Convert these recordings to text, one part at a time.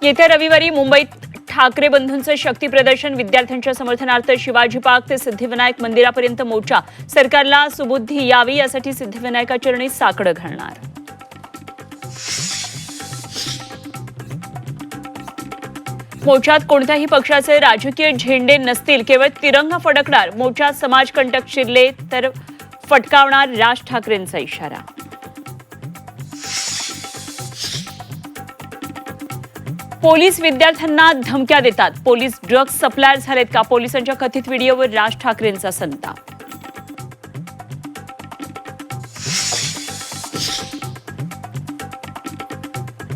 येत्या रविवारी मुंबईत ठाकरे बंधूंचं शक्ती प्रदर्शन, विद्यार्थ्यांच्या समर्थनार्थ शिवाजी पार्क ते सिद्धिविनायक मंदिरापर्यंत मोर्चा. सरकारला सुबुद्धी यावी यासाठी सिद्धिविनायकाचरणी साकडं घालणार. मोर्चात कोणत्याही पक्षाचे राजकीय झेंडे नसतील, केवळ तिरंगा फडकणार. मोर्चात समाजकंटक शिरले तर फटकावणार, राज ठाकरेंचा इशारा. पोलीस विद्यार्थ्यांना धमक्या देतात. पोलीस ड्रग्ज सप्लायर झालेत का? पोलिसांच्या कथित व्हिडिओवर राज ठाकरेंचा संताप.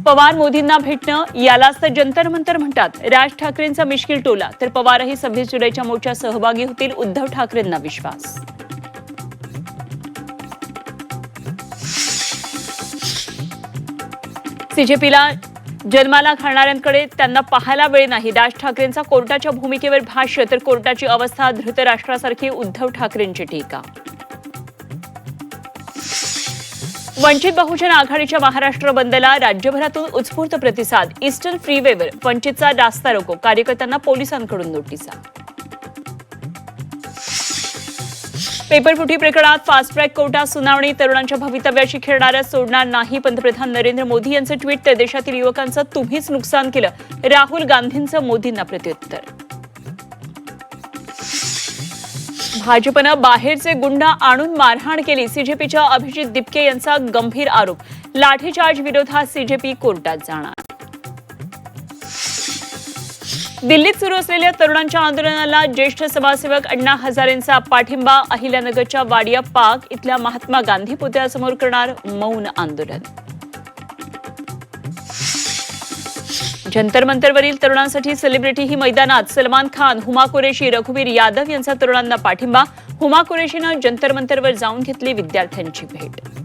पवार मोदींना भेटणं यालाच तर जंतर मंतर म्हणतात. राज ठाकरेंचा मिश्किल टोला, तर पवारही 26 जुलैच्या मोर्चात सहभागी होतील. उद्धव ठाकरेंना विश्वास. सीजेपीला जन्माला घालणाऱ्यांकडे त्यांना पाहायला वेळ नाही. राज ठाकरेंचा कोर्टाच्या भूमिकेवर भाष्य, तर कोर्टाची अवस्था धृतराष्ट्रासारखी. उद्धव ठाकरेंची टीका. वंचित बहुजन आघाडीच्या महाराष्ट्र बंदला राज्यभरातून उत्स्फूर्त प्रतिसाद. ईस्टर्न फ्रीवेवर वंचितचा रास्ता रोको, कार्यकर्त्यांना पोलिसांकडून नोटिसा. पेपरफुटी प्रकरणात फास्ट ट्रॅक कोर्टात सुनावणी. तरुणांच्या भवितव्याशी खेळणाऱ्या सोडणार नाही. पंतप्रधान नरेंद्र मोदी यांचं ट्विट. तर देशातील युवकांचं तुम्हीच नुकसान केलं. राहुल गांधींचं मोदींना प्रत्युत्तर. भाजपनं बाहेरचे गुंड आणून मारहाण केली. सीजेपीच्या अभिजित दिपके यांचा गंभीर आरोप. लाठीचार्ज विरोधात सीजेपी कोर्टात जाणार. दिल्लीत सुरू असलेल्या तरुणांच्या आंदोलनाला ज्येष्ठ समाजसेवक अण्णा हजारेंचा पाठिंबा. अहिल्यानगरच्या वाडिया पार्क इथल्या महात्मा गांधी पुतळ्यासमोर करणार मौन आंदोलन. जंतर मंतरवरील तरुणांसाठी सेलिब्रिटी ही मैदानात. सलमान खान, हुमा कुरेशी, रघुवीर यादव यांचा तरुणांना पाठिंबा. हुमा कुरेशीनं जंतर मंतरवर जाऊन घेतली विद्यार्थ्यांची भेट.